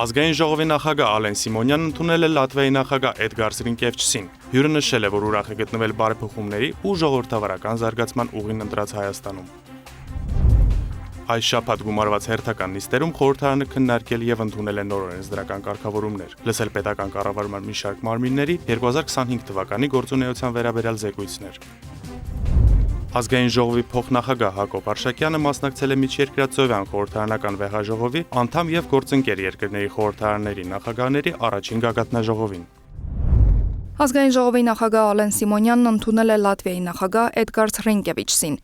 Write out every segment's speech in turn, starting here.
Ազգային ժողովի նախագահ Ալեն Սիմոնյանն ընդունել է Լատվիայի նախագահ Էդգար Սրինկևիչին։ Հյուրը նշել է, որ ուրախ է գտնվել բարեփոխումների ու ժողովրդավարական զարգացման ուղին ընտրած Հայաստանում։ Այս շաբաթ գումարված հերթական նիստերում խորհրդարանը քննարկել եւ ընդունել է նոր օրենսդրական կարգավորումներ, լսել պետական կառավարման մի շարք մարմինների 2025 թվականի գործունեության վերաբերյալ զեկույցներ։ Ազգային ժողովի փոխնախագահ Հակոբ Արշակյանը մասնակցել է միջերկրածովյան խորհրդարանական վեհաժողովի անդամ եւ գործընկեր երկրների խորհրդարանների նախագահների առաջին գագաթնաժողովին։ Ազգային ժողովի նախագահ Ալեն Սիմոնյանն ընդունել է Լատվիայի նախագահ Էդգար Սրինկևիչին։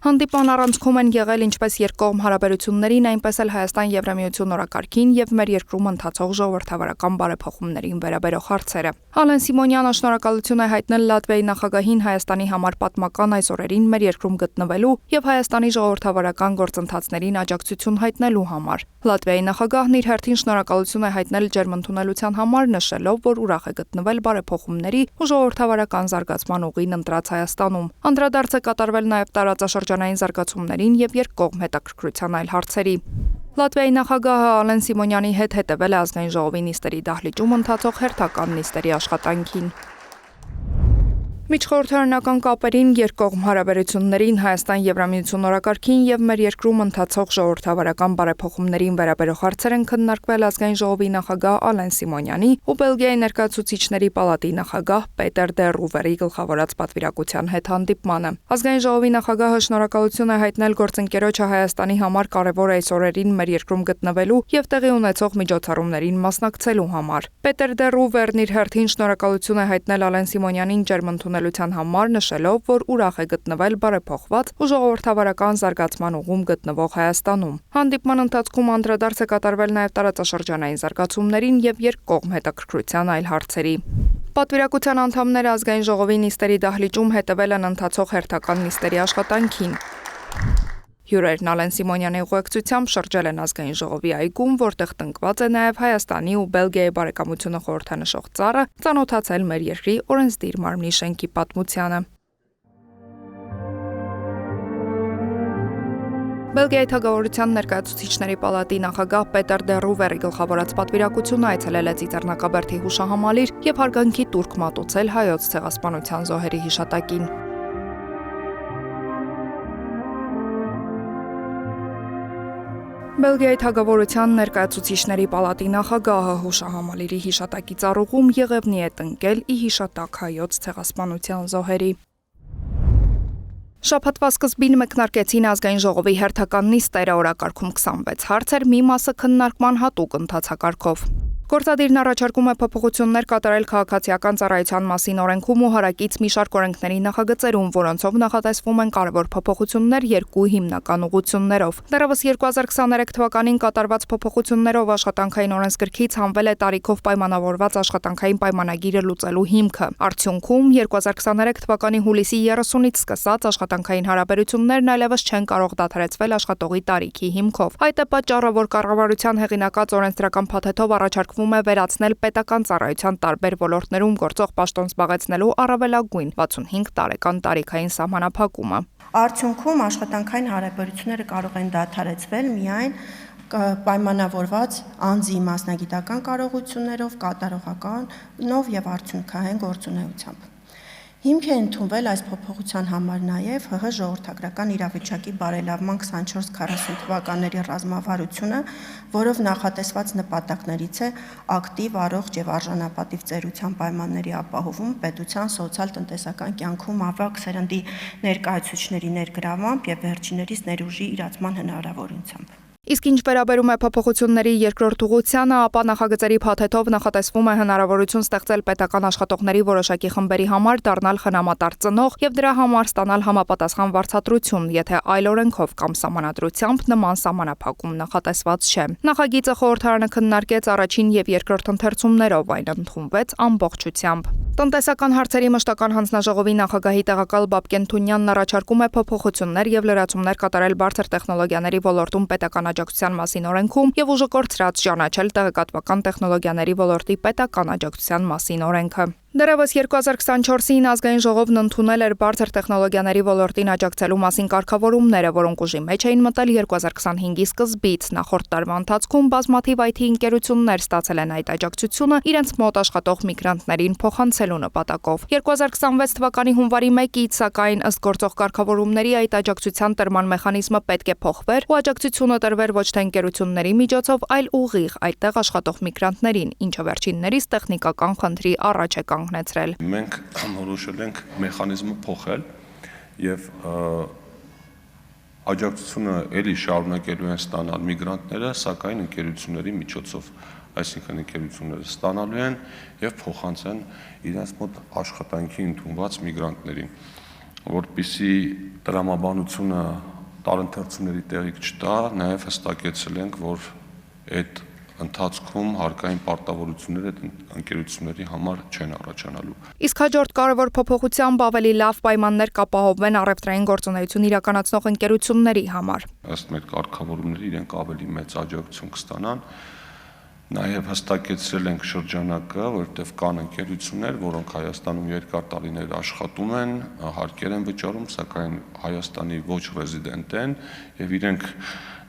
Հանդիպման առանցքում են եղել ինչպես երկկողմ հարաբերություններին, այնպես էլ Հայաստան-Եվրամիություն օրակարգին եւ մեր երկրում ընթացող ժողովրդավարական բարեփոխումներին վերաբերող հարցերը։ Ալեն Սիմոնյանը շնորհակալություն է հայտնել Լատվիայի նախագահին Հայաստանի համար պատմական այս օրերին մեր երկրում գտնվելու եւ Հայաստանի ժողովրդավարական գործընթացներին աջակցություն հայտնելու համար։ Լատվիայի նախագահն իր հերթին շնորհակալություն է հայտնել ջերմընդունելության համար, նշելով, որ ուրախ է գտնվել բարեփոխումների ու ժողովրդավարական զարգացման ուղին ընտրած Հայաստանում։ Անդրադարձ է կատարվել նաեւ տարածաշրջանային զարգացումներին եւ երկկողմ հետաքրքրության այլ հարցերի։ Լատվիայի նախագահը Ալեն Սիմոնյանի հետ հետևել է ազգային ժողովի նիստերի դահլիճում ընթացող հերթական նիստերի աշխատանքին։ Միջխորհրդարանական կապերին, երկկողմ հարաբերություններին, Հայաստան-Եվրամիություն օրակարգին եւ մեր երկրում ընթացող ժողովրդավարական բարեփոխումներին վերաբերող հարցեր են քննարկվել ազգային ժողովի նախագահ Ալեն Սիմոնյանի ու Բելգիայի ներկայացուցիչների պալատի նախագահ Պետեր դե Ռուվերի գլխավորած պատվիրակության հետ հանդիպմանը։ Ազգային ժողովի նախագահը շնորհակալություն է հայտնել գործընկերոջը Հայաստանի համար կարևոր այս օրերին մեր երկրում գտնվելու եւ տեղի ունեցող միջոցառումներին մասնակցելու համար։ Պետեր դե Ռուվերն իր հերթին շնորհակալություն է հայտնել Ալեն Սիմոնյանին ջերմընդունելության համար, նշելով, որ ուրախ է գտնվել բարեփոխված ու ժողովրդավարական զարգացման ուղում գտնվող Հայաստանում։ Հանդիպման ընթացքում անդրադարձ է կատարվել նաև տարածաշրջանային զարգացումներին եւ երկկողմ հետաքրքրության այլ հարցերի։ Պատվիրակության անդամները ազգային ժողովի նիստերի դահլիճում հետևել են ընթացող հերթական նիստերի աշխատանքին։ Հյուրերն Ալեն Սիմոնյանի ուղեկցությամբ շրջել են ազգային ժողովի այգում, որտեղ տնկված է նաև Հայաստանի ու Բելգիայի բարեկամությունը խորհրդանշող ծառը, ծանոթացել մեր երկրի օրենսդիր մարմնի շենքի պատմությանը։ Բելգիայի թագավորության ներկայացուցիչների պալատի նախագահ Պետեր դե Ռուվերի գլխավորած պատվիրակությունը այցելել է Ծիծեռնակաբերդի հուշահամալիր եւ հարգանքի տուրք մատուցել հայոց ցեղասպանության զոհերի հիշատակին։ Բելգիայի թագավորության ներկայացուցիչների պալատի նախագահը հուշահամալիրի հիշատակի ծառուղում եղևնի է տնկել ի հիշատակ հայոց ցեղասպանության զոհերի։ Շաբաթվա սկզբին մեկնարկեցին ազգային ժողովի հերթական նիստերը, օրակարգում 26 հարց էր, մի մասը քննարկման հատուկ ընթացակարգով։ Գործադիրն առաջարկում է փոփոխություններ կատարել քաղաքացիական ծառայության մասին օրենքում ու հարակից մի շարք օրենքների նախագծերում, որոնցով նախատեսվում են կարևոր փոփոխություններ երկու հիմնական ուղղություններով։ Դեռևս 2023 թվականին կատարված փոփոխություններով աշխատանքային օրենսգրքից հանվել է տարիքով պայմանավորված աշխատանքային պայմանագիրը լուծելու հիմքը։ Արդյունքում 2023 թվականի հուլիսի 30-ից սկսած աշխատանքային հարաբերություններն այլևս չեն կարող դադարեցվել աշխատողի տարիքի հիմքով։ Այդ է պատճառը, որ կառավարության հեղինակած օրենսդրական փաթեթով առաջարկվում է վերացնել պետական ծառայության տարբեր ոլորտներում գործող պաշտոն զբաղեցնելու առավելագույն 65 տարեկան տարիքային սահմանափակումը։ Արդյունքում աշխատանքային հարաբերությունները կարող են դադարեցվել միայն պայմանավորված անձի մասնագիտական կարողություններով, կատարողականով եւ արդյունքային գործունեությամբ։ Հիմք է ընդունվել այս փոփոխության համար նաև ՀՀ ժողովրդագրական իրավիճակի բարելավման 24-40 թվականների ռազմավարությունը, որով նախատեսված նպատակներից է ակտիվ, առողջ եւ արժանապատիվ ծերության պայմանների ապահովում, պետության սոցիալ-տնտեսական կյանքում ավագ սերնդի ներկայացուցիչների ներգրավմամբ եւ վերջիններիս ներուժի իրացման հնարավորությամբ։ Իսկ ինչ վերաբերում է փոփոխությունների երկրորդ ուղղությանը, ապա նախագծերի փաթեթով նախատեսվում է հնարավորություն ստեղծել պետական աշխատողների որոշակի խմբերի համար դառնալ խնամատար ծնող եւ դրա համար ստանալ համապատասխան վարձատրություն, եթե այլ օրենքով կամ սահմանադրությամբ նման սահմանափակում նախատեսված չէ։ Նախագիծը խորհրդարանը քննարկեց առաջին եւ երկրորդ ընթերցումներով, այն ընդունվեց ամբողջությամբ։ Տնտեսական հարցերի մշտական հանձնաժողովի նախագահի տեղակալ Բաբկեն Թունյանն առաջարկում է փոփոխություններ եւ լրացումներ կատարել բարձր տեխնոլոգիաների ոլորտում պետական աջակցության մասին օրենքում եւ ուժը կորցրած ճանաչել տեղեկատվական տեխնոլոգիաների ոլորտի պետական աջակցության մասին օրենքը։ Դեռևս 2024-ին ազգային ժողովն ընդունել էր բարձր տեխնոլոգիաների ոլորտին աջակցելու մասին կարգավորումները, որոնք ուժի մեջ էին մտել 2025-ի սկզբից։ Նախորդ տարվա ընթացքում բազմաթիվ IT ընկերություններ ստացել են այդ աջակցությունը իրենց մոտ աշխատող միգրանտներին փոխանցելու նպատակով։ 2026 թվականի հունվարի 1-ից, սակայն ըստ գործող կարգավորումների այդ աջակցության տրման մեխանիզմը պետք է փոխվեր ու աջակցությունը տրվեր ոչ թե ընկերությունների միջոցով, այլ ուղիղ այդտեղ աշխատող միգրանտներին, ինչը վերջիններիս տեխնիկական խնդրի առաջ է կանգնեցրել։ Մենք որոշել ենք մեխանիզմը փոխել եւ աջակցությունը ելի շարունակելու են ստանալ միգրանտները, սակայն ընկերությունների միջոցով, այսինքն ընկերությունները ստանալու են եւ փոխանցեն իրենց մոտ աշխատանքի ընդունված միգրանտներին, որպեսզի տրամաբանությունը տարընթերցումների տեղիք չտա, նաեւ հստակեցել ենք, որ այդ ընթացքում հարկային պարտավորությունները այդ ընկերությունների համար չեն առաջանալու։ Իսկ հաջորդ կարևոր փոփոխությամբ ավելի լավ պայմաններ կապահովվեն առևտրային գործունեություն իրականացնող ընկերությունների համար։ Ըստ մեր կարգավորումների իրենք ավելի մեծ աջակցություն կստանան։ Նաև հստակեցրել ենք շրջանակը, որովհետև կան ընկերություններ, որոնք Հայաստանում երկար տարիներ աշխատում են, հարկեր են վճարում, սակայն Հայաստանի ոչ ռեզիդենտ են եւ իրենք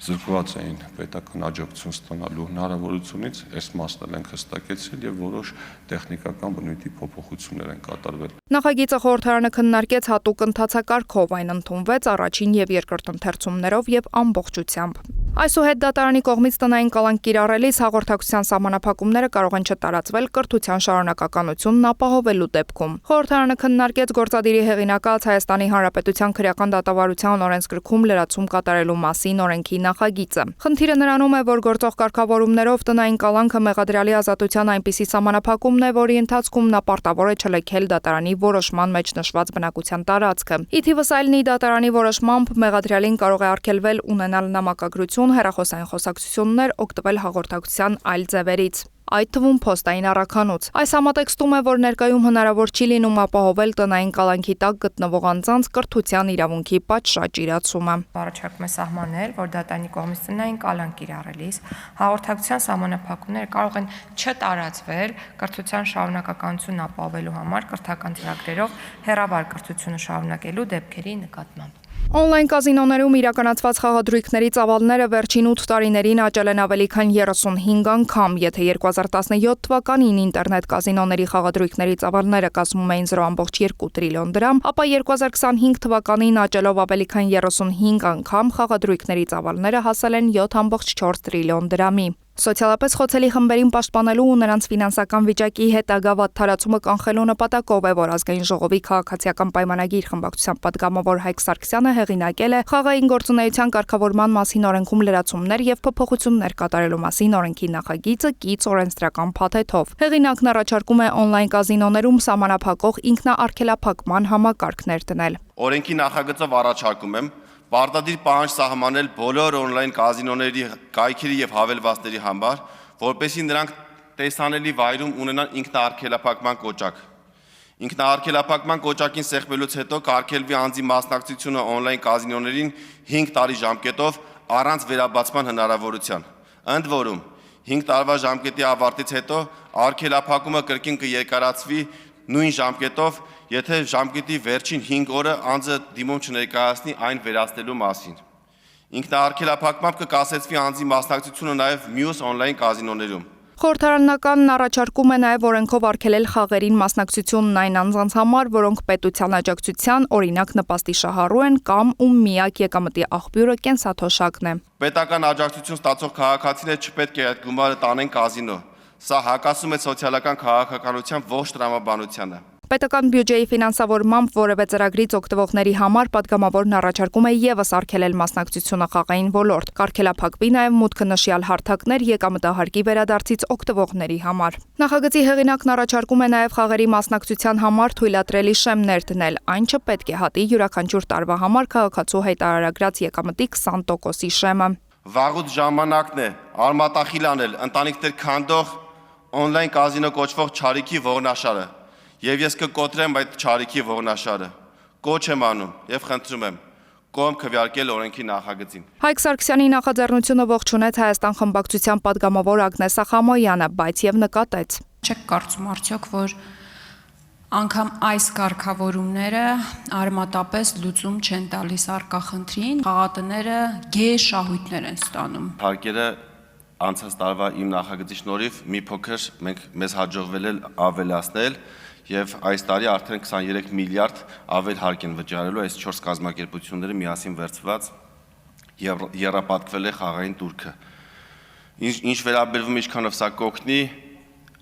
զրկված էին պետական աջակցություն ստանալու հնարավորությունից, այս մասն ենք հստակեցրել եւ որոշ տեխնիկական բնույթի փոփոխություններ են կատարվել։ Նախագիծը խորհրդարանը քննարկեց հատուկ ընթացակարգով, այն ընդունվեց առաջին եւ երկրորդ ընթերցումներով եւ ամբողջությամբ։ Այսուհետ դատարանի կողմից տնային կալանք կիրառելիս հաղորդակցության սահմանափակումները կարող են չտարածվել կրթության շարունակականությունն ապահովելու դեպքում։ Խորհրդարանը քննարկեց գործադիրի հեղինակած Հայաստանի Հանրապետության քրեական դատավարության օրենսգրքում լրացում կատարելու մասին օրենքի նախագիծը։ Խնդիրը նրանում է, որ գործող կարգավորումներով տնային կալանքը մեղադրյալի ազատության այնպիսի սահմանափակումն է, որի ընթացքում նա պարտավոր է չլքել դատարանի որոշման մեջ նշված բնակության տարածքը։ Ի թիվս այլնի դատարանի որոշմամբ մեղադրյալին կարող է արգելվել ունենալ նամակագրություն, հեռախոսային խոսակցություններ, օգտվել հաղորդակցության այլ ձևերից, այդ թվում փոստային առաքանոց։ Այս համատեքստում է, որ ներկայում հնարավոր չի լինում ապահովել տնային կալանքի տակ գտնվող անձանց կրթության իրավունքի պատշաճ իրացումը։ Առաջարկում է սահմանել, որ դատարանի կողմից տնային կալանք կիրառելիս հաղորդակցության սահմանափակումները կարող են չտարածվել կրթության շարունակականությունն ապահովելու համար կրթական ծրագրերով հեռավար կրթությունը շարունակելու դեպքերի նկատմամբ։ Օնլայն կազինոներում իրականացված խաղադրույքների ծավալները վերջին 8 տարիներին աճել են ավելի քան 35 անգամ, եթե 2017 թվականին ինտերնետ կազինոների խաղադրույքների ծավալները կազմում էին 0.2 տրիլիոն դրամ, ապա 2025 թվականին աճելով ավելի քան 35 անգամ խաղադրույքների ծավալները հասել են 7.4 տրիլիոն դրամի։ Սոցիալապես խոցելի խմբերին պաշտպանելու ու նրանց ֆինանսական վիճակի հետագա վատթարացումը կանխելու նպատակով է, որ ազգային ժողովի քաղաքացիական պայմանագիր խմբակցության պատգամավոր Հայկ Սարգսյանը հեղինակել է խաղային գործունեության կարգավորման մասին օրենքում լրացումներ եւ փոփոխություններ կատարելու մասին օրենքի նախագիծը կից օրենսդրական փաթեթով։ Հեղինակն առաջարկում է օնլայն կազինոներում սահմանափակող ինքնաարգելափակման համակարգներ դնել։ Օրենքի նախագծով առաջարկում եմ պարտադիր պահանջ սահմանել բոլոր օնլայն կազինոների կայքերի եւ հավելվածների համար, որպեսզի նրանք տեսանելի վայրում ունենան ինքնաարգելափակման կոճակ։ Ինքնաարգելափակման կոճակին սեղմելուց հետո կարգելվի անձի մասնակցությունը օնլայն կազինոներին 5 տարի ժամկետով առանց վերաբացման հնարավորության։ Ընդ որում 5 տարվա ժամկետի ավարտից հետո արգելափակումը կրկին կերկարացվի նույն ժամկետով, եթե ժամկետի վերջին 5 օրը անձը դիմում չներկայացնի այն վերացնելու մասին։ Ինքնաարգելափակմամբ կկասեցվի անձի մասնակցությունը նաև մյուս օնլայն կազինոներում։ Խորհրդարանականն առաջարկում է նաև օրենքով արգելել խաղերին մասնակցությունն այն անձանց համար, որոնք պետության աջակցության, օրինակ նպաստի շահառու են կամ ում միակ եկամտի աղբյուրը կենսաթոշակն է։ Պետական աջակցություն ստացող քաղաքացիները չպետք է այդ գումարը տանեն կազինո։ Սա հակասում է սոցիալական քաղաքականության ողջ տրամաբանությանը։ Պետական բյուջեի ֆինանսավորմամբ որևէ ծրագրից օգտվողների համար պատգամավորն առաջարկում է ևս արգելել մասնակցությունը խաղային ոլորտ, կարգելափակվի նաև մուտքը նշյալ հարթակներ եկամտահարկի վերադարձից օգտվողների համար։ Նախագծի հեղինակն առաջարկում է նաև խաղերի մասնակցության համար թույլատրելի շեմներ դնել, այն չպետք է հատի յուրաքանչյուր տարվա համար քաղաքացու հայտարարագրած եկամտի 20%-ի շեմը։ Վաղուց ժամանակն է արմատախիլ անել ընտանիքներ քանդող օնլայն կազինո կոչվող չարիքի ողնաշարը։ Եվ ես կկոտրեմ այդ չարիքի ողնաշարը։ Կոչ եմ անում եւ խնդրում եմ կողմ քվեարկել օրենքի նախագծին։ Հայկ Սարգսյանի նախաձեռնությունը ողջունեց Հայաստան խմբակցության պատգամավոր Ագնես Ախամոյանը, բայց եւ նկատեց. Չեք կարծում արդյոք, որ Անկամ այս կարգավորումները արմատապես լուծում չեն տալիս առկա խնդրին, խաղատները գեշ շահույթներ են ստանում։ Հարկերը անցած տարվա իմ նախագծի շնորհիվ մի փոքր մեզ հաջողվել է ավելացնել եւ այս տարի արդեն 23 միլիարդ ավել հարկ են վճարելու այս 4 կազմակերպությունները միասին վերցված եռապատկվել է խաղային турքը։ Ինչ վերաբերվում ինչքանով սա կօգնի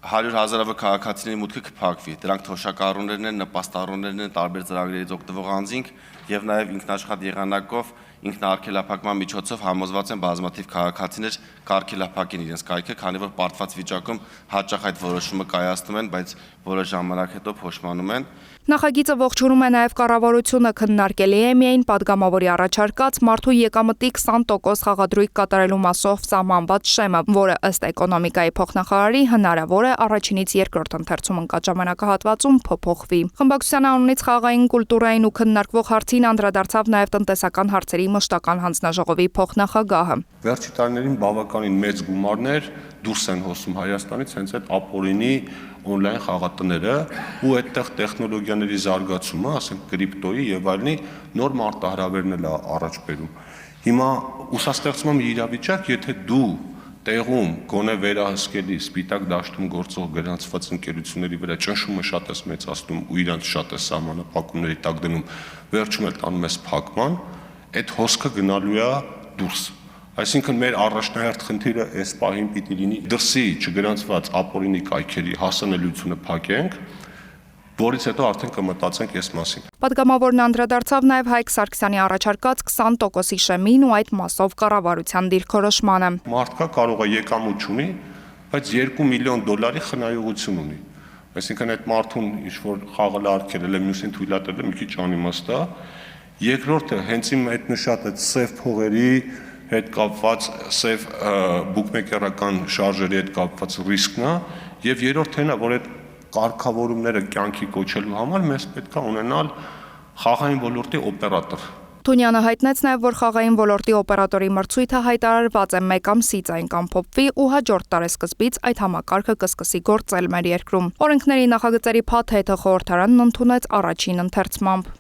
100,000-ավոր քաղաքացիների մուտքը կփակվի։ Դրանք թոշակառուներն են, նպաստառուներն են, տարբեր ծրագրերից օգտվող անձինք եւ նաեւ ինքնաշխատ եղանակով ինքնաարգելափակման միջոցով համոզված են բազմաթիվ քաղաքացիներ կարգելափակեն իրենց կայքը, քանի որ պարտված վիճակում հաճախ այդ որոշումը կայացնում են, բայց որոշ ժամանակ հետո փոշմանում են։ Նախագիծը ողջունում է նաև կառավարությունը, քննարկելի է միայն падգամավորի առաջարկած մարդու եկամտի 20% խաղադրույք կատարելու մասով սահմանված շեմը, որը ըստ էկոնոմիկայի փոխնախարարի հնարավոր է առաջինից երկրորդ ընթերցում ընկած ժամանակահատվածում փոփոխվի։ Խմբակցության անունից խաղային կուլտուրային ու քննարկվող հարցին անդրադարձավ նաև տնտեսական հարցերի մշտական հանձնաժողովի փոխնախագահը։ Վերջի տարիներին բավականին մեծ գումարներ դուրս են հոսում Հայաստանից հենց այդ ապօրինի on-line խաղատները ու այդտեղ տեխնոլոգիաների զարգացումը, ասենք կրիպտոյի եւ այլնի նոր մարտահրավերն էլ առաջ բերում։ Հիմա ուսաստեղծում իրավիճակ, եթե դու տեղում գոնե վերահսկելի սպիտակ դաշտում գործող գրանցված ընկերությունների վրա ճնշումը շատ ես մեծացնում ու իրանց շատ է սահմանափակումների տակ դնում, վերջում էլ տանում ես փակման, այդ հոսքը գնալու է դուրս։ Այսինքն մեր առաջնահերթ խնդիրը այս պահին պիտի լինի դրսի չգրանցված ապօրինի կայքերի հասանելիությունը փակենք, որից հետո արդեն կմտածենք այս մասին։ Պատգամավորն անդրադարձավ նաև Հայկ Սարգսյանի առաջարկած 20%-ի շեմին ու այդ մասով կառավարության դիրքորոշմանը։ Մարդկա կարող է եկամուտ չունի, բայց $2 միլիոն խնայողություն ունի։ Այսինքն այդ մարդուն ինչ-որ խաղալ արգելել է, մյուսին թույլատրել է, մի քիչ անիմաստ է։ Երկրորդը հենց իմ այդ նշած այդ սև փողերի հետ կապված սև բուկմեկերական շարժերի հետ կապված ռիսկն է, եւ երրորդն է, որ այդ կարգավորումները կյանքի կոչելու համար մեզ պետք է ունենալ խաղային ոլորտի օպերատոր։ Թունյանը հայտնեց նաև, որ խաղային ոլորտի օպերատորի մրցույթը հայտարարված է 1 ամսից այն կամփոփվի ու հաջորդ տարեսկզբից այդ համակարգը կսկսի գործել մեր երկրում։ Օրենքների նախագծերի փաթեթը խորհրդարանն ընդունեց առաջին ընթերցմամբ։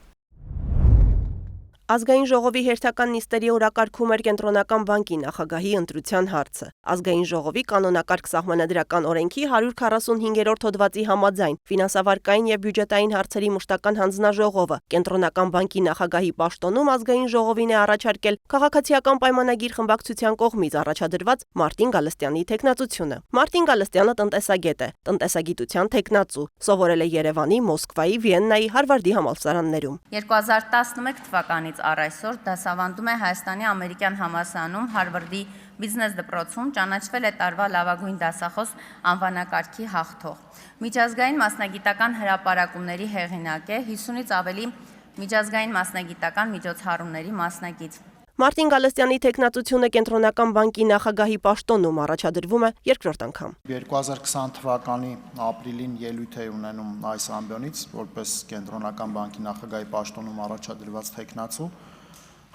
Ազգային ժողովի հերթական նիստերի օրակարգում էր Կենտրոնական բանկի նախագահի ընտրության հարցը։ Ազգային ժողովի կանոնակարգ սահմանադրական օրենքի 145-րդ հոդվածի համաձայն ֆինանսավարկային եւ բյուջետային հարցերի մշտական հանձնաժողովը Կենտրոնական բանկի նախագահի պաշտոնում ազգային ժողովին է առաջարկել քաղաքացիական պայմանագիր խմբակցության կողմից առաջադրված Մարտին Գալստյանի թեկնածությունը։ Մարտին Գալստյանը տնտեսագետ է, տնտեսագիտության թեկնածու, սովորել է Երևանի, Մոսկվայի, Վիեննայի, Հարվարդի համալսարաններում։ 2011 թվականից առ այսօր դասավանդում է Հայաստանի ամերիկյան համալսարանում Հարվարդի բիզնես դպրոցում, ճանաչվել է տարվա լավագույն դասախոս անվանակարգի հաղթող։ Միջազգային մասնագիտական հրապարակումների հեղինակ է, 50-ից ավելի միջազգային մասնագիտական միջոցառումների մասնակից։ Մարտին Գալստյանի թեկնածությունը Կենտրոնական բանկի նախագահի պաշտոնում առաջադրվում է երկրորդ անգամ։ 2020 թվականի ապրիլին ելույթ է ունենում այս ամբիոնից, որպես Կենտրոնական բանկի նախագահի պաշտոնում առաջադրված թեկնածու։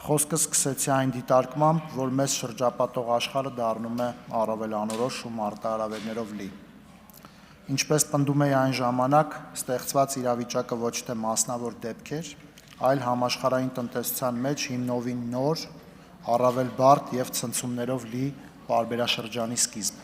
Խոսքը սկսեցի այն դիտարկմամբ, որ մեզ շրջապատող աշխարհը դառնում է առավել անորոշ ու մարտահրավերներով լի։ Ինչպես պնդում էի այն ժամանակ, ստեղծված իրավիճակը ոչ թե մասնավոր դեպք էր, այլ համաշխարհային տնտեսության մեջ հիմնովին նոր, առավել բարդ եւ ցնցումներով լի պարբերաշրջանի սկիզբ։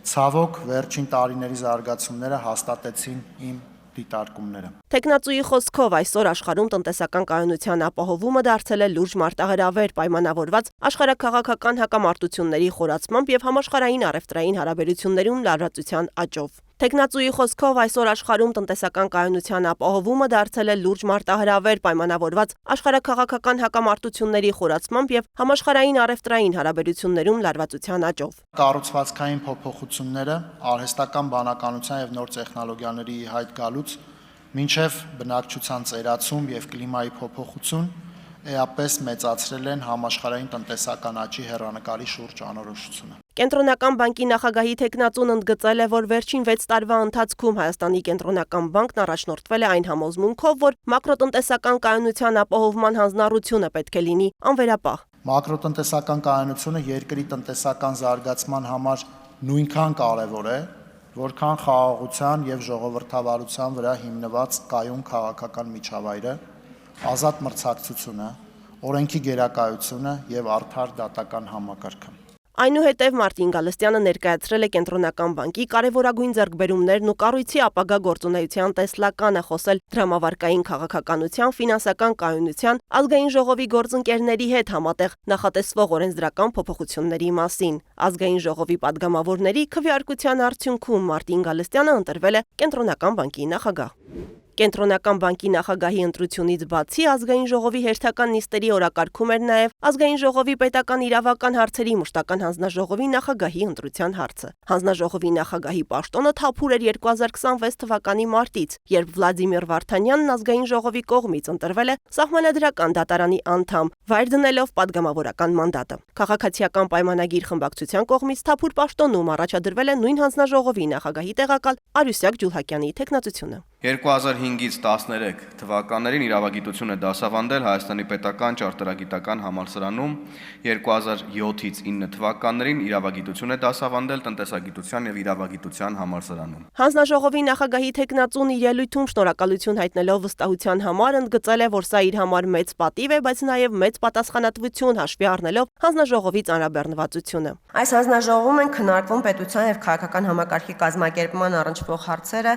Ցավոք, վերջին տարիների զարգացումները հաստատեցին իմ դիտարկումները։ Տեխնացուի խոսքով այսօր աշխարհում տնտեսական կայունության ապահովումը դարձել է լուրջ մարտահրավեր, պայմանավորված աշխարհաքաղաքական հակամարտությունների խորացմամբ եւ համաշխարհային առևտրային հարաբերություններում լարվածության աճով։ Տեխնացուի խոսքով այսօր աշխարհում տնտեսական կայունության ապահովումը դարձել է լուրջ մարտահրավեր, պայմանավորված աշխարհաքաղաքական հակամարտությունների խորացմամբ եւ համաշխարհային առևտրային հարաբերություններում լարվածության աճով։ Կառուցվածքային փոփոխությունները, արհեստական բանականության եւ նոր տեխնոլոգիաների հայտ գալուց մինչև բնակչության ծերացում եւ կլիմայի փոփոխություն էապես մեծացրել են համաշխարհային տնտեսական աճի հեռանկարի շուրջ անորոշությունը։ Կենտրոնական բանկի նախագահի թեկնածուն ընդգծել է, որ վերջին 6 տարվա ընթացքում Հայաստանի կենտրոնական բանկն առաջնորդվել է այն համոզմունքով, որ մակրոտնտեսական կայունության ապահովման հանձնառությունը պետք է լինի անվերապահ։ Մակրոտնտեսական կայունությունը երկրի տնտեսական զարգացման համար նույնքան կարևոր է, որքան խաղաղության եւ ժողովրդավարության վրա հիմնված կայուն քաղաքական միջավայրը, ազատ մրցակցությունը, օրենքի գերակայությունը եւ արդար դատական համակարգը։ Այնուհետև Մարտին Գալստյանը ներկայացրել է Կենտրոնական բանկի կարևորագույն ձեռքբերումներն ու կառույցի ապագա գործունեության տեսլականը, խոսել դրամավարկային քաղաքականության, ֆինանսական կայունության, ազգային ժողովի գործընկերների հետ համատեղ նախատեսվող օրենսդրական փոփոխությունների մասին։ Ազգային ժողովի падգամավորների քվեարկության արդյունքում Մարտին Գալստյանը ընտրվել է Կենտրոնական բանկի նախագահ։ Կենտրոնական բանկի նախագահի ընտրությունից բացի ազգային ժողովի հերթական նիստերի օրակարգում էր նաև ազգային ժողովի պետական իրավական հարցերի մշտական հանձնաժողովի նախագահի ընտրության հարցը։ Հանձնաժողովի նախագահի պաշտոնը թափուր էր 2026 թվականի մարտից, երբ Վլադիմիր Վարդանյանն ազգային ժողովի կողմից ընտրվել է Սահմանադրական դատարանի անդամ, վայր դնելով падգամավորական մանդատը։ Քաղաքացիական պայմանագիր խմբակցության կողմից թափուր պաշտոնում առաջադրվել է նույն հանձնաժողովի նախագահի տեղակալ Արուսյակ Ջուլհակյանի թեկնածությունը։ 2005-ից 13 թվականներին իրավագիտություն է դասավանդել Հայաստանի պետական ճարտարագիտական համալսարանում, 2007-ից 9 թվականներին իրավագիտություն է դասավանդել տնտեսագիտության եւ իրավագիտության համալսարանում։ Հանձնաժողովի նախագահի թեկնածուն իր ելույթում շնորհակալություն հայտնելով վստահության համար ընդգծել է, որ սա իր համար մեծ պատիվ է, բայց նաեւ մեծ պատասխանատվություն հաշվի առնելով հանձնաժողովի ծանրաբեռնվածությունը։ Այս հանձնաժողովում են քննարկվում պետության եւ քաղաքական համակարգի կազմակերպման առնչվող հարցերը,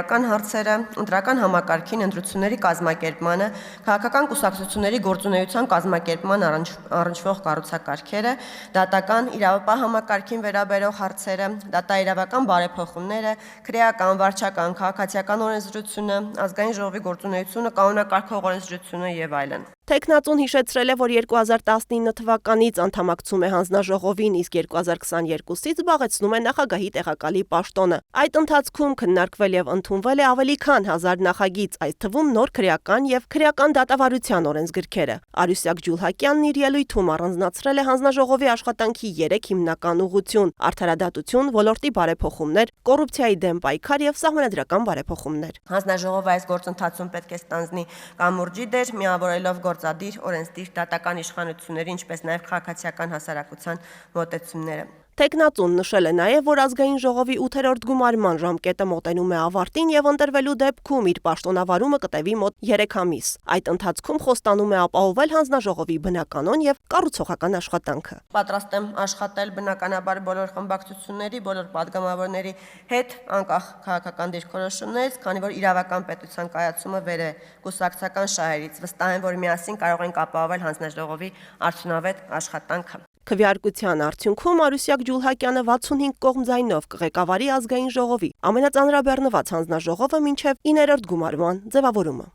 սահմանադրական հարցերը, ընտրական համակարգին ընտրությունների կազմակերպմանը, քաղաքական կուսակցությունների գործունեության կազմակերպման առնչվող կառուցակարգերը, դատական իրավապահ համակարգին վերաբերող հարցերը, դատաիրավական բարեփոխումները, քրեական, վարչական, քաղաքացիական օրենսդրությունը, ազգային ժողովի գործունեությունը, կանոնակարգող օրենսդրությունը եւ այլն։ Թեկնածուն հիշեցրել է, որ 2019 թվականից անդամակցում է հանձնաժողովին, իսկ 2022-ից զբաղեցնում է նախագահի տեղակալի պաշտոնը։ Այդ ընթացքում քննարկվել եւ ընդունվել է ավելի քան 1000 նախագիծ, այդ թվում նոր քրեական եւ քրեական դատավարության օրենսգրքերը։ Արուսյակ Ջուլհակյանն իր ելույթում առանձնացրել է հանձնաժողովի աշխատանքի 3 հիմնական ուղղություն՝ արդարադատություն, ոլորտի բարեփոխումներ, կոռուպցիայի դեմ պայքար եւ սահմանադրական բարեփոխումներ։ Հանձնաժողովը այս գործընթացում պետք է ստանձնի կամուրջի դեր, միավորելով գործադիր, օրենսդիր, դատական իշխանությունների, ինչպես նաև քաղաքացիական հասարակության մոտեցումները։ Թեկնածուն նշել է նաև, որ ազգային ժողովի 8-րդ գումարման ժամկետը մոտենում է ավարտին եւ ընտրվելու դեպքում իր պաշտոնավարումը կտևի մոտ 3 ամիս։ Այդ ընթացքում խոստանում է ապահովել հանձնաժողովի բնականon եւ կառուցողական աշխատանքը։ Պատրաստ եմ աշխատել բնականաբար բոլոր խմբակցությունների, բոլոր падգամավորների հետ, անկախ քաղաքական դիրքորոշումներից, քանի որ իրավական պետության կայացումը վեր է կուսակցական շահերից։ Վստահ եմ, որ միասին կարող ենք ապահովել հանձնաժողովի արդյունավետ աշխատանքը։ Քվեարկության արդյունքում Արուսյակ Ջուլհակյանը 65 կողմ ձայնով կղեկավարի ազգային ժողովի ամենածանրաբեռնված հանձնաժողովը մինչև 9-րդ գումարման ձևավորումը։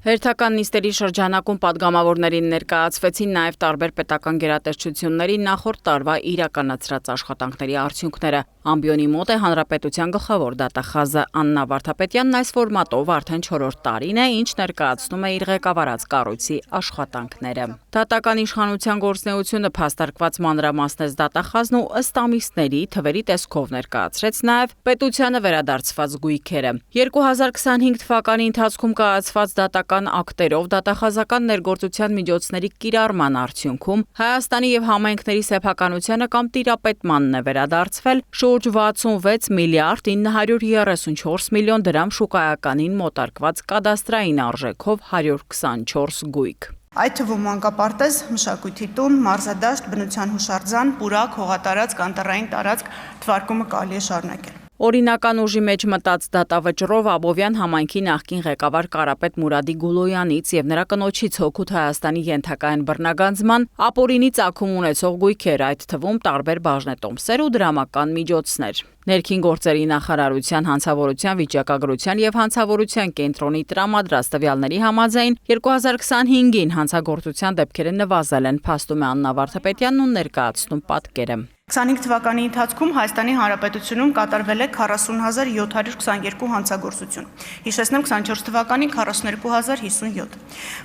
Հերթական նիստերի շրջանակում падգամավորներին ներկայացվեցին նաև տարբեր պետական գերատեսչությունների նախորդ տարվա իրականացրած աշխատանքների արդյունքները։ Ամբիոնի մոտ է Հանրապետության գլխավոր դատախազը Աննա Վարդապետյանն այս ֆորմատով արդեն 4-րդ տարին է, ինչ ներկայացնում է իր ղեկավարած կառույցի աշխատանքները։ Դատական իշխանության գործունեությունը փաստարկված մանրամասնեց դատախազն ու ըստ ամիսների թվերի տեսքով ներկայացրեց նաև պետությանը վերադարձված գույքերը։ 2025 թվականի ընթացքում կայացված դատական ակտերով դատախազական ներգործության միջոցների կիրառման արդյունքում Հայաստանի եւ համայնքների սեփականությանը կամ տիրապետմանն է վերադարձվել շուրջ 66 միլիարդ 934 միլիոն դրամ շուկայականին մոտարկված կադաստրային արժեքով 124 գույք։ Այդ թվում մանկապարտեզ, մշակույթի տուն, մարզադաշտ, բնության հուշարձան, պուրակ, հողատարածք, կանտառային տարածք թվարկումը կարելի է շարունակել։ Օրինական ուժի մեջ մտած դատավճռով Աբովյան համայնքի նախկին ղեկավար Կարապետ Մուրադի Գուլոյանից եւ նրա կնոջից Հոգուտ Հայաստանի ենթակայեն բռնագանձման ապօրինի ծագում ունեցող գույքեր, այդ թվում տարբեր բաժնետոմսեր ու դրամական միջոցներ։ Ներքին գործերի նախարարության հանցավորության վիճակագրության եւ հանցավորության կենտրոնի տրամադրած տվյալների համաձայն 2025-ին հանցագործության դեպքերը նվազել են, փաստում է Աննա Վարդապետյանն ու ներկայացնում պատկերը։ 25 թվականի ընթացքում Հայաստանի Հանրապետությունում կատարվել է 40722 հանցագործություն։ Հիշեցնեմ 24 թվականին 42057,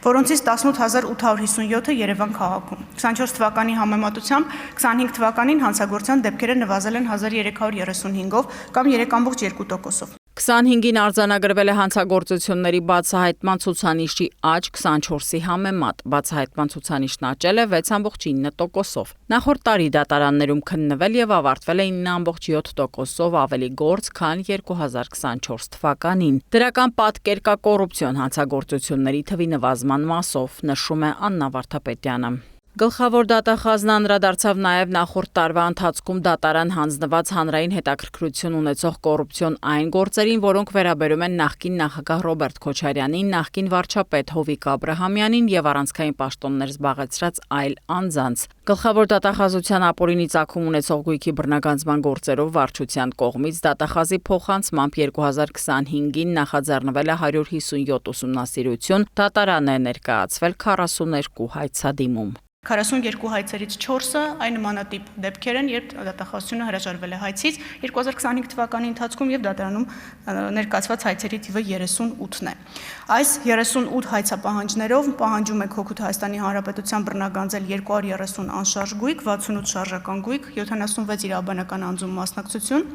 որոնցից 18857-ը Երևան քաղաքում։ 24 թվականի համեմատությամբ 25 թվականին հանցագործության դեպքերը նվազել են 1335-ով կամ 3.2%-ով։ 25-ին արձանագրվել է հանցագործությունների բացահայտման ցուցանիշի աճ 24-ի համեմատ, բացահայտման ցուցանիշն աճել է 6.9%-ով։ Նախորդ տարի դատարաններում քննվել եւ ավարտվել է 9.7%-ով ավելի գործ, քան 2024 թվականին։ Դրական պատկեր կա կոռուպցիոն հանցագործությունների թվի նվազման մասով, նշում է Աննա Վարդապետյանը։ Գլխավոր դատախազն անդրադարձավ նաև նախորդ տարվա ընթացքում դատարան հանձնված հանրային հետաքրքրություն ունեցող կոռուպցիոն այն գործերին, որոնք վերաբերում են նախկին նախագահ Ռոբերտ Քոչարյանին, նախկին վարչապետ Հովիկ Աբրահամյանին եւ առանցքային պաշտոններ զբաղեցրած այլ անձանց։ Գլխավոր դատախազության ապօրինի ծագում ունեցող գույքի բռնագանձման գործերով վարչության կողմից դատախազի փոխանցմամբ 2025-ին նախաձեռնվել է 157 ուսումնասիրություն, դատարան է ներկայացվել 42 հայցադիմում։ 42 հայցերից 4-ը այն նմանատիպ դեպքեր են, երբ դատախազությունը հրաժարվել է հայցից 2025 թվականի ընթացքում եւ դատարանում ներկայացված հայցերի թիվը 38-ն է։ Այս 38 հայցապահանջներով պահանջում է Հօգուտ Հայաստանի Հանրապետության բռնագանձել 230 անշարժ գույք, 68 շարժական գույք, 76 իրավաբանական անձում մասնակցություն,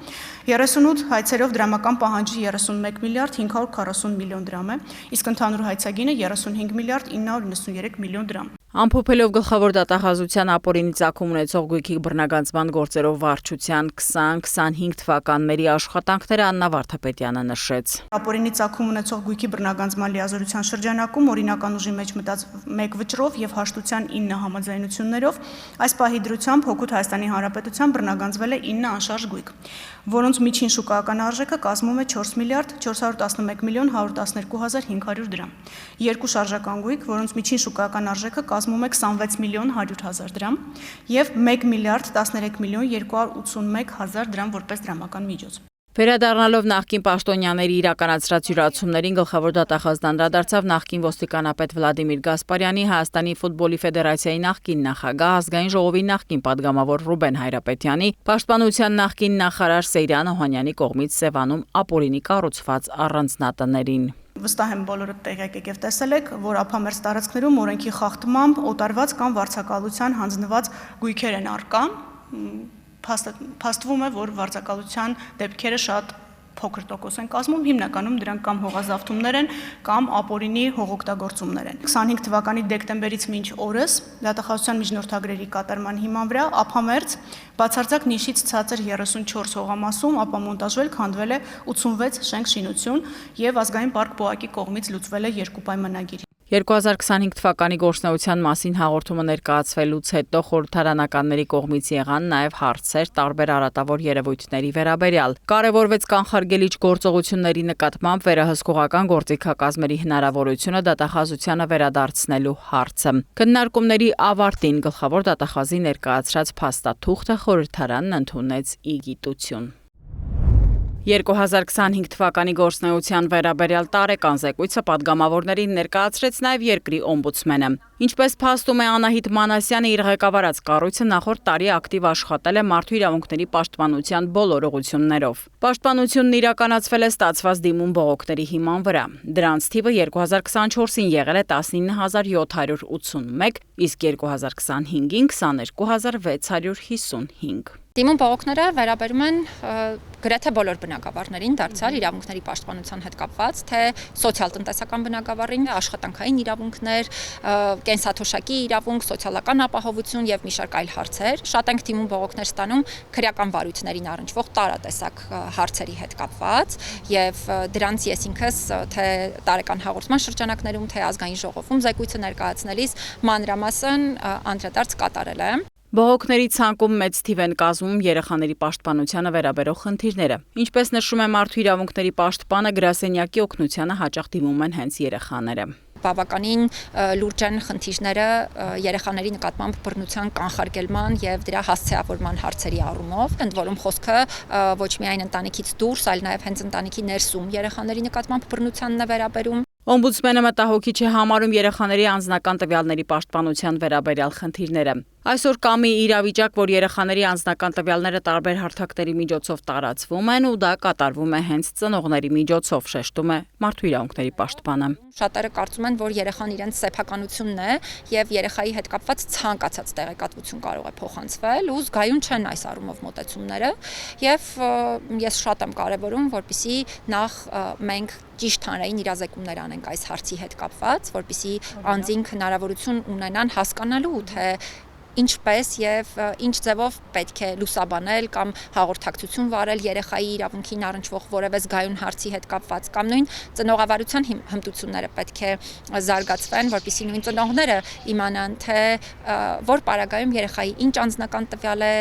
38 հայցերով դրամական պահանջի 31 միլիարդ 540 միլիոն դրամ է, իսկ ընդհանուր հայցագինը 35 միլիարդ 993 միլիոն դրամ։ Ամփոփելով գլխավոր դատախազության ապօրինի ծագում ունեցող գույքի բռնագանձման գործերով վարչության 20-25 թվականների աշխատանքները Աննա Վարդապետյանը նշեց։ Ապօրինի ծագում ունեցող գույքի բռնագանձման լիազորության շրջանակում օրինական ուժի մեջ մտած 1 վճռով եւ հաշտության 9 համաձայնություններով այս պահի դրությամբ Հօգուտ Հայաստանի Հանրապետության բռնագանձվել է 9 անշարժ գույք, որոնց միջին շուկայական արժեքը կազմում է 4 միլիարդ 411 միլիոն 112 հազար 500 դրամ։ Երկու շարժական գույք, որոնց միջին շուկայական արժեքը կազմում է 26 միլիոն 100 հազար դրամ եւ 1 միլիարդ 13 միլիոն 281 հազար դրամ որպես դրամական միջոց։ Վերադառնալով նախկին պաշտոնյաների իրականացրած յուրացումներին գլխավոր դատախազն անդրադարձավ նախկին ոստիկանապետ Վլադիմիր Գասպարյանի, Հայաստանի ֆուտբոլի ֆեդերացիայի նախկին նախագահ, ազգային ժողովի նախկին падգամավոր Ռուբեն Հայրապետյանի, պաշտպանության նախկին նախարար Սեյրան Օհանյանի կողմից Սևանում ապօրինի կառուցված առանձնատներին։ Վստահ եմ բոլորը տեղյակ եք եւ տեսել եք, որ ափամերձ տարածքներում օրենքի խախտմամբ օտարված կամ վարձակալության հանձնված գույքեր են առկա։ Փաստվում է, որ վարձակալության դեպքերը շատ փոքր տոկոս են կազմում, հիմնականում դրանք կամ հողազավթումներ են, կամ ապօրինի հողօգտագործումներ են։ 25 թվականի դեկտեմբերից մինչ օրս դատախազության միջնորդագրերի կատարման հիման վրա ափամերձ բացարձակ նիշից ցածր 34 հողամասում ապամոնտաժվել քանդվել է 86 շենք շինություն եւ ազգային պարկ ԲՕԱԿ-ի կողմից լուծվել է 2 պայմանագիր։ 2025 թվականի գործնեության մասին հաղորդումը ներկայացվելուց հետո խորհրդարանականների կողմից եղան նաև հարցեր տարբեր արատավոր երևույթների վերաբերյալ։ Կարևորվեց կանխարգելիչ գործողությունների նկատմամբ վերահսկողական գործիքակազմերի հնարավորությունը դատախազությանը վերադարձնելու հարցը։ Քննարկումների ավարտին գլխավոր դատախազի ներկայացրած փաստաթուղթը խորհրդարանն ընդունեց ի գիտություն։ 2025 թվականի գործնեության վերաբերյալ տարեկան զեկույցը падգամավորներին ներկայացրեց նաև երկրի օմբուդսմենը։ Ինչպես փաստում է Անահիտ Մանասյանը, իր ղեկավարած կառույցը նախորդ տարի ակտիվ աշխատել է մարդու իրավունքների պաշտպանության բոլոր ուղղություններով։ Պաշտպանությունն իրականացվել է ստացված դիմում բողոքների հիման վրա։ Դրանց թիվը 2024-ին եղել է 19781, իսկ 2025-ին 22655։ Դիմում բողոքները վերաբերում են գրեթե բոլոր բնագավառներին, դարձյալ իրավունքների պաշտպանության հետ կապված, թե սոցիալ-տնտեսական բնագավառին, աշխատանքային իրավունքներ, կենսաթոշակի իրավունք, սոցիալական ապահովություն եւ մի շարք այլ հարցեր։ Շատ ենք դիմում բողոքներ ստանում քրեական վարույթներին առնչվող տարատեսակ հարցերի հետ կապված եւ դրանց ես ինքս թե տարեկան հաղորդման շրջանակներում, թե ազգային ժողովում զեկույցը ներկայացնելիս մանրամասն անդրադարձ կատարել եմ։ Բողոքների ցանկում մեծ թիվ են կազմում երեխաների պաշտպանությանը վերաբերող խնդիրները։ Ինչպես նշում է մարդու իրավունքների պաշտպանը, գրասենյակի օգնությանը հաճախ դիմում են հենց երեխաները։ Բավականին լուրջ են խնդիրները երեխաների նկատմամբ բռնության կանխարգելման եւ դրա հասցեավորման հարցերի առումով, ընդ որում խոսքը ոչ միայն ընտանիքից դուրս, այլ նաեւ հենց ընտանիքի ներսում երեխաների նկատմամբ բռնությանն է վերաբերում։ Օմբուդսմենը մտահոգիչ է համարում երեխաների անձնական տվյալների պաշտպանության վերաբերյալ խնդիրները։ Այսօր կա մի իրավիճակ, որ երեխաների անձնական տվյալները տարբեր հարթակների միջոցով տարածվում են ու դա կատարվում է հենց ծնողների միջոցով, շեշտում է Մարդու իրավունքների պաշտպանը։ Շատերը կարծում են, որ երեխան իրենց սեփականությունն է եւ երեխայի հետ կապված ցանկացած տեղեկատվություն կարող է փոխանցվել ու զգայուն չեն այս առումով մոտեցումները եւ ես շատ եմ կարեւորում, որպեսզի նախ մենք ճիշտ հանրային իրազեկումներ անենք այս հարցի հետ կապված, որպեսզի անձինք հնարավորություն ունենան հասկանալու թե ինչպես եւ ինչ ձևով պետք է լուսաբանել կամ հաղորդակցություն վարել երեխայի իրավունքին առնչվող որևէ զգայուն հարցի հետ կապված կամ նույն ծնողավարության հմտությունները պետք է զարգացվեն, որպեսզի նույն ծնողները իմանան, թե որ պարագայում երեխայի ինչ անձնական տվյալ է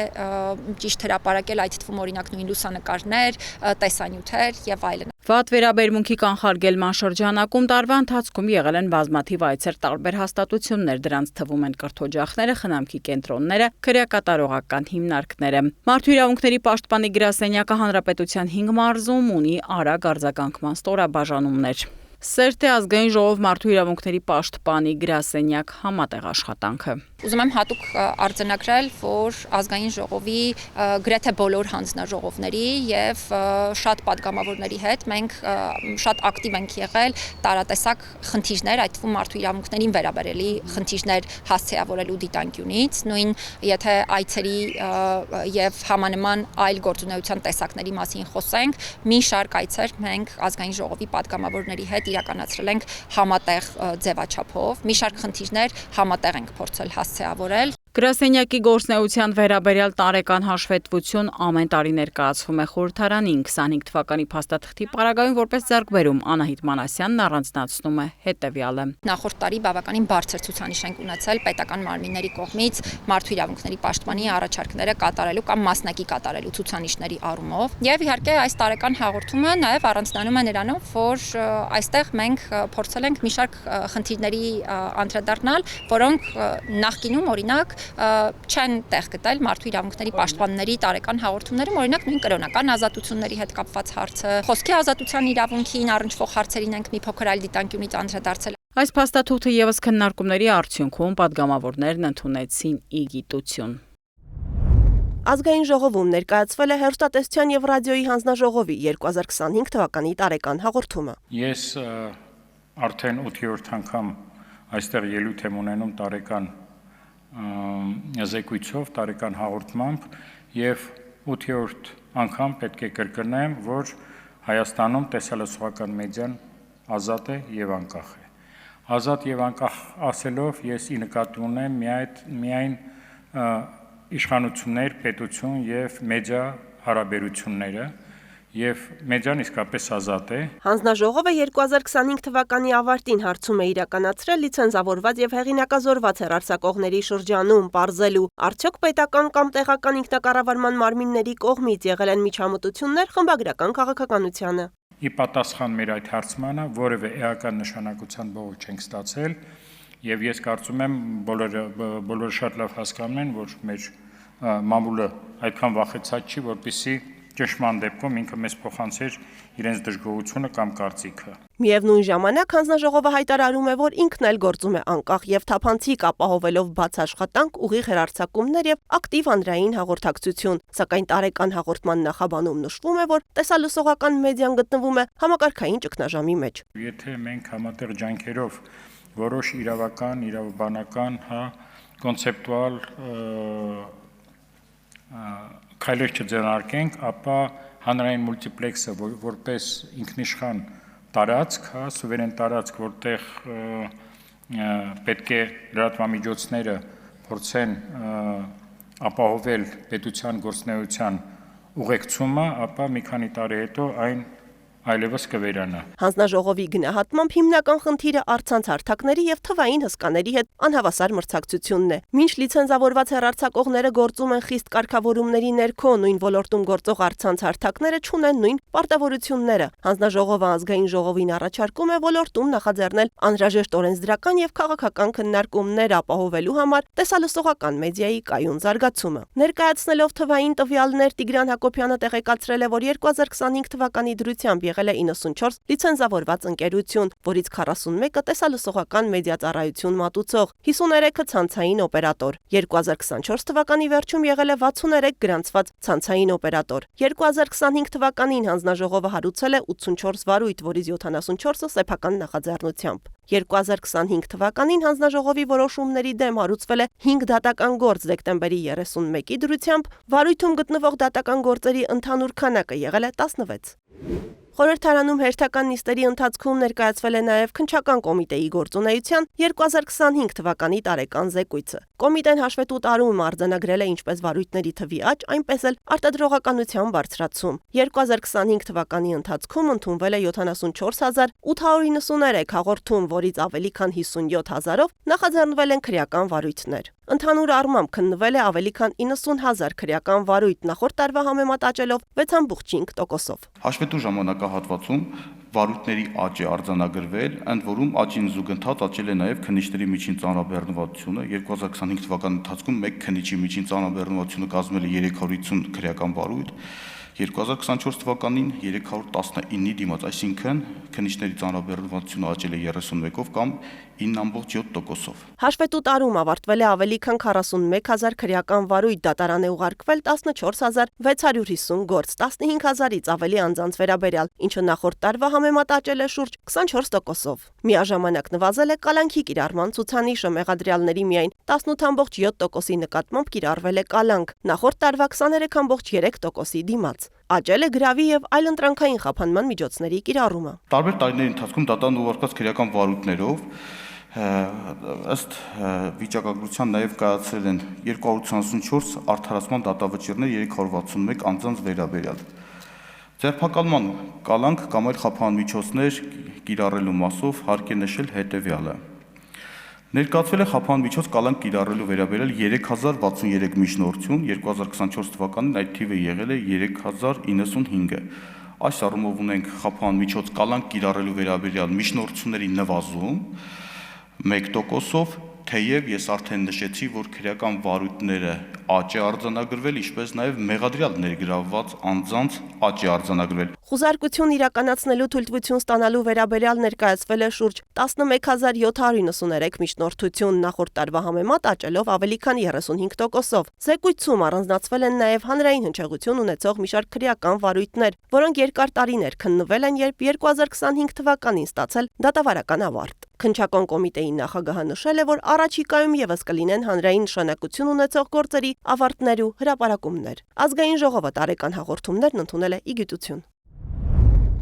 ճիշտ հրապարակել, այդ թվում օրինակ նույն լուսանկարներ, տեսանյութեր եւ այլն։ Վատ վերաբերմունքի կանխարգելման շրջանակում տարվա ընթացքում եղել են բազմաթիվ այցեր տարբեր հաստատություններ, դրանց թվում են կրթօջախները, խնամքի կենտրոնները, քրեակատարողական հիմնարկները։ Մարդու իրավունքների պաշտպանի գրասենյակը հանրապետության 5 մարզում ունի արագ արձագանքման ստորաբաժանումներ։ Սերտե ազգային ժողով մարդու իրավունքների պաշտպանի գրասենյակ համատեղ աշխատանքը։ Ուզում եմ հատուկ արձանագրել, որ ազգային ժողովի գրեթե բոլոր հանձնաժողովների եւ շատ падգամավորների հետ մենք շատ ակտիվ ենք եղել տարատեսակ խնդիրներ, այդ թվում մարդու իրավունքներին վերաբերելի խնդիրներ հասցեավորելու դիտանկյունից, նույն եթե այցերի եւ համանման այլ գործունեության տեսակների մասին խոսենք, մի շարք այցեր մենք ազգային ժողովի падգամավորների հետ իրականացրել ենք համատեղ ձևաչափով, մի շարք խնդիրներ համատեղ ենք փորձել հասցեավորել։ Գրասենյակի գործնեության վերաբերյալ տարեկան հաշվետվություն ամեն տարի ներկայացվում է խորհրդարանին 25 թվականի փաստաթղթի պարագայում որպես ձեռքբերում Անահիտ Մանասյանն առանձնացնում է հետևյալը։ Նախորդ տարի բավականին բարձր ցուցանիշ ենք ունեցել պետական մարմինների կողմից մարդու իրավունքների պաշտպանի առաջարկները կատարելու կամ մասնակի կատարելու ցուցանիշների առումով եւ իհարկե այս տարեկան հաղորդումը նաեւ առանձնանում է նրանով, որ այստեղ մենք փորձել ենք մի շարք խնդիրների անդրադառնալ, որոնք նախկինում օրինակ չեն տեղ գտել մարդու իրավունքների պաշտպանների տարեկան հաղորդումներում, օրինակ նույն կրոնական ազատությունների հետ կապված հարցը, խոսքի ազատության իրավունքին առնչվող հարցերին ենք մի փոքր այլ դիտանկյունից անդրադարձել։ Այս փաստաթուղթը եւս քննարկումների արդյունքում падգամավորներն ընդունեցին ի գիտություն։ Ազգային ժողովում ներկայացվել է հեռուստատեսության եւ ռադիոյի հանձնաժողովի 2025 թվականի տարեկան հաղորդումը։ Ես արդեն 8-րդ անգամ այստեղ ելույթ եմ ունենում տարեկան զեկույցով, տարեկան հաղորդմամբ եւ 8-րդ անգամ պետք է կրկնեմ, որ Հայաստանում տեսալսողական մեդիան ազատ է եւ անկախ է։ Ազատ եւ անկախ ասելով ես ի նկատի ունեմ միայն իշխանություններ, պետություն եւ մեդիա հարաբերությունները եւ մեդիան իսկապես ազատ է։ Հանձնաժողովը 2025 թվականի ավարտին հարցում է իրականացրել լիցենզավորված եւ հեղինակազորված հեռարձակողների շրջանում պարզելու արդյոք պետական կամ տեղական ինքնակառավարման մարմինների կողմից եղել են միջամտություններ խմբագրական քաղաքականությանը։ Ի պատասխան մեր այդ հարցմանը որևէ էական նշանակության բողոք չենք ստացել եւ ես կարծում եմ բոլորը շատ լավ հասկանում են, որ մեր մամուլը այդքան վախեցած չի, որպեսզի ճշմարտ դեպքում ինքը մեզ փոխանցեր իրենց դժգոհությունը կամ կարծիքը։ Միևնույն ժամանակ հանձնաժողովը հայտարարում է, որ ինքն էլ գործում է անկախ եւ թափանցիկ ապահովելով բաց աշխատանք, ուղիղ հեռարձակումներ եւ ակտիվ հանրային հաղորդակցություն, սակայն տարեկան հաղորդման նախաբանում նշվում է, որ տեսալսողական մեդիան գտնվում է համակարգային ճգնաժամի մեջ։ Եթե մենք համատեղ ջանքերով որոշ իրավական, իրավաբանական, կոնցեպտուալ քայլեր չձեռնարկենք, ապա հանրային մուլտիպլեքսը որպես ինքնիշխան տարածք, սուվերեն տարածք, որտեղ պետք է լրատվամիջոցները փորձեն ապահովել պետության գործունեության ուղեկցումը, ապա մի քանի տարի հետո այն այլևս կվերանա։ Հանձնաժողովի գնահատմամբ հիմնական խնդիրը առցանց հարթակների եւ թվային հսկաների հետ անհավասար մրցակցությունն է։ Մինչ լիցենզավորված հեռարձակողները գործում են խիստ կարգավորումների ներքո, նույն ոլորտում գործող առցանց հարթակները չունեն նույն պարտավորությունները։ Հանձնաժողովը ազգային ժողովին առաջարկում է ոլորտում նախաձեռնել անհրաժեշտ օրենսդրական եւ քաղաքական քննարկումներ ապահովելու համար տեսալսողական մեդիայի կայուն զարգացումը։ Ներկայացնելով թվային տվյալներ Տիգրան Հակոբյանը տեղեկացրել է, որ 2025 թվականի դրությամբ եղել է 94 լիցենզավորված ընկերություն, որից 41-ը տեսալսողական մեդիածառայություն մատուցող, 53-ը ցանցային օպերատոր։ 2024 թվականի վերջում եղել է 63 գրանցված ցանցային օպերատոր։ 2025 թվականին հանձնաժողովը հարուցել է 84 վարույթ, որից 74-ը սեփական նախաձեռնությամբ։ 2025 թվականին հանձնաժողովի որոշումների դեմ հարուցվել է 5 դատական գործ դեկտեմբերի 31-ի դրությամբ, վարույթում գտնվող դատական գործերի ընդհանուր քանակը եղել է 16։ Խորհրդարանում հերթական նիստերի ընթացքում ներկայացվել է նաև քննչական կոմիտեի գործունեության 2025 թվականի տարեկան զեկույցը։ Կոմիտեն հաշվետու տարում արձանագրել է ինչպես վարույթների թվի աճ, այնպես էլ արտադրողականության բարձրացում։ 2025 թվականի ընթացքում ընդունվել է 74893 հաղորդում, որից ավելի քան 57 000-ով նախաձեռնվել են քրեական վարույթներ։ Ընդհանուր առմամբ քննվել է ավելի քան 90,000 քրեական վարույթ, նախորդ տարվա համեմատ աճելով 6.5%-ով։ Հաշվետու ժամանակահատվածում վարույթների աճ է արձանագրվել, ընդ որում աճին զուգընթաց աճել է նաև քննիչների միջին ծանրաբեռնվածությունը։ 2025 թվականի ընթացքում մեկ քննիչի միջին ծանրաբեռնվածությունը կազմել է 350 քրեական վարույթ, 2024 թվականին 319-ի դիմաց, այսինքն քննիչների ծանրաբեռնվածությունը աճել է 31-ով կամ 9.7%-ով։ Հաշվետու տարում ավարտվել է ավելի քան 41,000 քրեական վարույթ, դատարան է ուղարկվել 14,650 գործ, 15,000-ից ավելի անձանց վերաբերյալ, ինչը նախորդ տարվա համեմատ աճել է շուրջ 24%-ով։ Միաժամանակ նվազել է կալանքի կիրառման ցուցանիշը, մեղադրյալների միայն 18.7%-ի նկատմամբ կիրառվել է կալանք, նախորդ տարվա 23.3%-ի դիմաց։ Աճել է գրավի եւ այլընտրանքային խափանման միջոցների կիրառումը։ Տարբեր տարիների ընթացքում դատարան ուղարկած քրեական վարույթներով ըստ վիճակագրության նաև կայացրել են 284 արդարացման դատավճիռներ 361 անձանց վերաբերյալ։ Ձերբակալման կալանք կամ այլ խափան միջոցներ կիրառելու մասով հարկ է նշել հետևյալը։ Ներկայացվել է խափան միջոց կալանք կիրառելու վերաբերյալ 3063 միջնորդություն, 2024 թվականին այդ թիվը եղել է 3095-ը։ Այս առումով ունենք խափան միջոց կալանք կիրառելու վերաբերյալ միջնորդությունների նվազում 1%-ով, թեև ես արդեն նշեցի, որ քրեական վարույթները աճ է արձանագրվել, ինչպես նաև մեղադրյալ ներգրավված անձանց աճ է արձանագրվել։ Խուզարկություն իրականացնելու թույլտվություն ստանալու վերաբերյալ ներկայացվել է շուրջ 11793 միջնորդություն, նախորդ տարվա համեմատ աճելով ավելի քան 35%-ով։ Զեկույցում առանձնացվել են նաև հանրային հնչեղություն ունեցող մի շարք քրեական վարույթներ, որոնք երկար տարիներ քննվել են, երբ 2025 թվականին ստացել դատավարական ավարտ։ Քննչական կոմիտեի նախագահը նշել է, որ առաջիկայում եւս կլինեն հանրային նշանակություն ունեցող գործերի ավարտներ ու հրապարակումներ։ Ազգային ժողովը տարեկան հաղորդումներն ընդունել է ի գիտություն։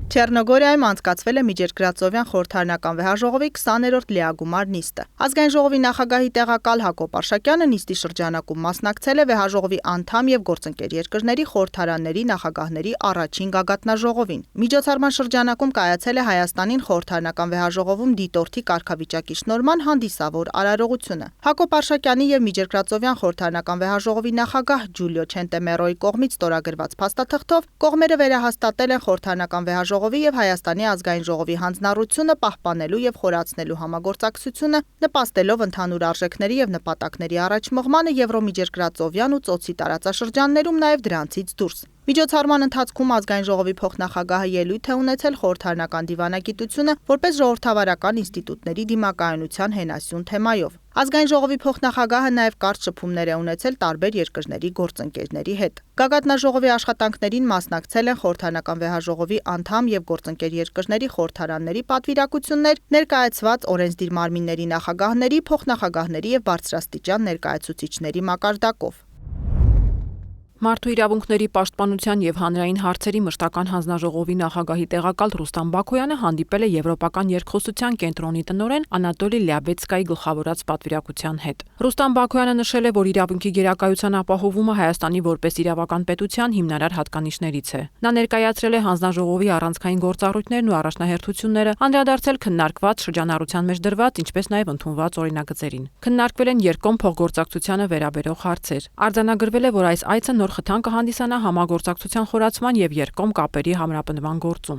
Չեռնոգորիայում անցկացվել է միջերկրածովյան խորհրդարանական վեհաժողովի 20-րդ լիագումար նիստը։ Ազգային ժողովի նախագահի տեղակալ Հակոբ Արշակյանը նիստի շրջանակում մասնակցել է վեհաժողովի անդամ եւ գործընկեր երկրների խորհրդարանների նախագահների առաջին գագաթնաժողովին։ Միջոցառման շրջանակում կայացել է Հայաստանին խորհրդարանական վեհաժողովում դիտորդի կարգավիճակի շնորհման հանդիսավոր արարողությունը։ Հակոբ Արշակյանի եւ միջերկրածովյան խորհրդարանական վեհաժողովի նախագահ Ջուլիո Չենտեմերոյի կողմից ստորագրված փաստաթղթով կողմերը վերահաստատել են խորհրդարանական վեհաժողովի եւ Հայաստանի ազգային ժողովի հանձնառությունը պահպանելու եւ խորացնելու համագործակցությունը, նպաստելով ընդհանուր արժեքների եւ նպատակների առաջմղմանը եվրոմիջերկրածովյան ու ծոցի տարածաշրջաններում, նաեւ դրանցից դուրս։ Միջոցառման ընթացքում ազգային ժողովի փոխնախագահը ելույթ է ունեցել խորհրդարանական դիվանագիտությունը որպես ժողովրդավարական ինստիտուտների դիմակայունության հենասյուն թեմայով։ Ազգային ժողովի փոխնախագահը նաև կարճ շփումներ է ունեցել տարբեր երկրների գործընկերների հետ։ Գագաթնաժողովի աշխատանքներին մասնակցել են խորհրդարանական վեհաժողովի անդամ եւ գործընկեր երկրների խորհրդարանների պատվիրակություններ, ներկայացված օրենսդիր մարմինների նախագահների, փոխնախագահների եւ բարձրաստիճան ներկայացուցիչների մակարդակով։ Մարդու իրավունքների պաշտպանության եւ հանրային հարցերի մշտական հանձնաժողովի նախագահի տեղակալ Ռուստամ Բաքոյանը հանդիպել է Եվրոպական երկխոսության կենտրոնի տնօրեն Անատոլի Լյաբեցկայի գլխավորած պատվիրակության հետ։ Ռուստամ Բաքոյանը նշել է, որ իրավունքի գերակայության ապահովումը Հայաստանի որպես իրավական պետության հիմնարար հատկանիշներից է։ Նա ներկայացրել է հանձնաժողովի առանցքային գործառույթներն ու առաջնահերթությունները, անդրադարձել քննարկված շրջանառության մեջ դրված, ինչպես նաեւ ընդունված օրինագծերին։ Քննարկվել են երկկողմ փոխգործակցությանը վերաբերող հարցեր։ Արձանագրվել է, որ այս այցը նոր խթան կհանդիսանա համագործակցության խորացման եւ երկկողմ կապերի համապնդման գործում։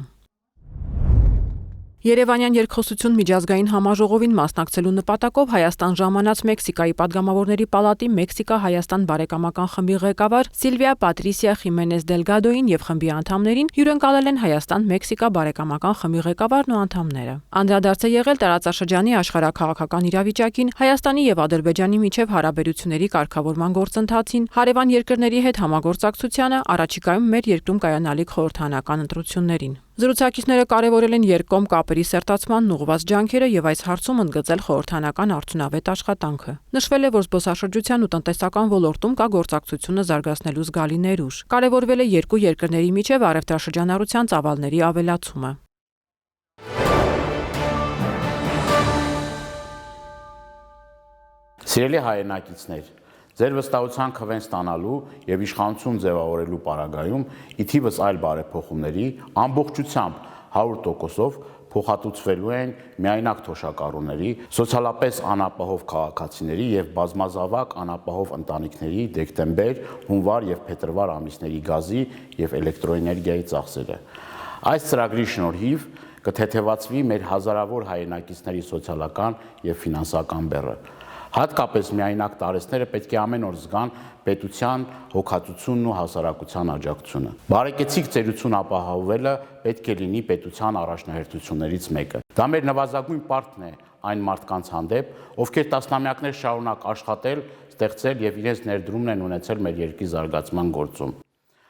Երևանյան երկխոսություն միջազգային համաժողովին մասնակցելու նպատակով Հայաստան ժամանած Մեքսիկայի падգամավորների պալատի Մեքսիկա-Հայաստան բարեկամական խմբի ղեկավար Սիլվիա Պատրիսիա Խիմենես Դելգադոին եւ խմբի անդամներին հյուրընկալել են Հայաստան-Մեքսիկա բարեկամական խմբի ղեկավարն ու անդամները։ Անդրադարձ է եղել տարածաշրջանի աշխարհաքաղաքական իրավիճակին, Հայաստանի եւ Ադրբեջանի միջև հարաբերությունների կարգավորման գործընթացին, հարևան երկրների հետ համագործակցությանը, առաջիկայում մեր երկրում կայանալիք խորհրդանական ընտրություններին։ Զրուցակիցները կարևորել են երկկողմ կապերի սերտացմանն ուղղված ջանքերը եւ այս հարցում ընդգծել խորհրդանական արդյունավետ աշխատանքը։ Նշվել է, որ զբոսաշրջության ու տնտեսական ոլորտում կա գործակցությունը զարգացնելու զգալի ներուժ։ Կարևորվել է երկու երկրների միջև առևտրաշրջանառության ծավալների ավելացումը։ Սիրելի հայրենակիցներ, ձեր վստահության քվեն ստանալու եւ իշխանություն ձևավորելու պարագայում ի թիվս այլ բարեփոխումների ամբողջությամբ 100%-ով փոխհատուցվելու են միայնակ թոշակառուների, սոցիալապես անապահով քաղաքացիների եւ բազմազավակ անապահով ընտանիքների դեկտեմբեր, հունվար եւ փետրվար ամիսների գազի եւ էլեկտրոէներգիայի ծախսերը։ Այս ծրագրի շնորհիվ կթեթևացվի մեր հազարավոր հայրենակիցների սոցիալական եւ ֆինանսական բեռը։ Հատկապես միայնակ տարեցները պետք է ամեն օր զգան պետության հոգացությունն ու հասարակության աջակցությունը։ Բարեկեցիկ ծերություն ապահովելը պետք է լինի պետության առաջնահերթություններից մեկը։ Դա մեր նվազագույն պարտքն է այն մարդկանց հանդեպ, ովքեր տասնամյակներ շարունակ աշխատել, ստեղծել եւ իրենց ներդրումն են ունեցել մեր երկրի զարգացման գործում։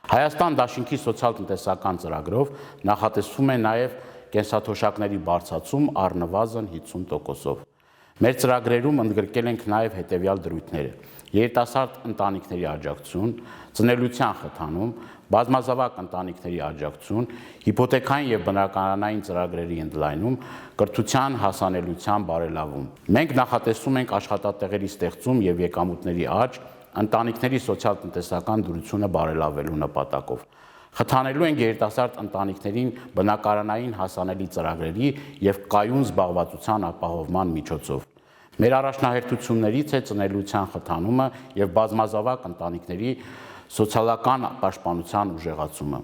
Հայաստան դաշինքի սոցիալ-տնտեսական ծրագրով նախատեսվում է նաեւ կենսաթոշակների բարձրացում առնվազն 50%-ով։ Մեր ծրագրերում ընդգրկել ենք նաև հետևյալ դրույթները՝ երիտասարդ ընտանիքների աջակցություն, ծնելիության խթանում, բազմազավակ ընտանիքների աջակցություն, հիփոթեքային եւ բնակարանային ծրագրերի ընդլայնում, կրթության հասանելիության բարելավում։ Մենք նախատեսում ենք աշխատատեղերի ստեղծում եւ եկամուտների աճ, ընտանիքների սոցիալ-տնտեսական դրությունը բարելավելու նպատակով։ Խթանելու ենք երիտասարդ ընտանիքներին բնակարանային հասանելի ծրագրերի եւ կայուն զբաղվածության ապահովման միջոցով։ Մեր առաջնահերթություններից է ծնելիության խթանումը եւ բազմազավակ ընտանիքների սոցիալական պաշտպանության ուժեղացումը։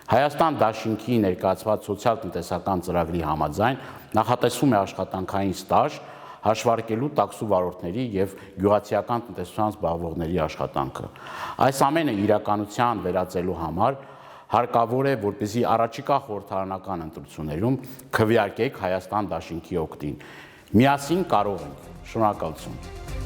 Հայաստան դաշինքի ներկայացված սոցիալ-տնտեսական ծրագրի համաձայն նախատեսվում է աշխատանքային ստաժ հաշվարկելու տաքսու վարորդների եւ գյուղացիական տնտեսությամբ զբաղվողների աշխատանքը։ Այս ամենը իրականության վերածելու համար հարկավոր է, որպեսզի առաջիկա խորհրդարանական ընտրություններում քվեարկեք Հայաստան դաշինքի օգտին։ Միասին կարող ենք։ Շնորհակալություն։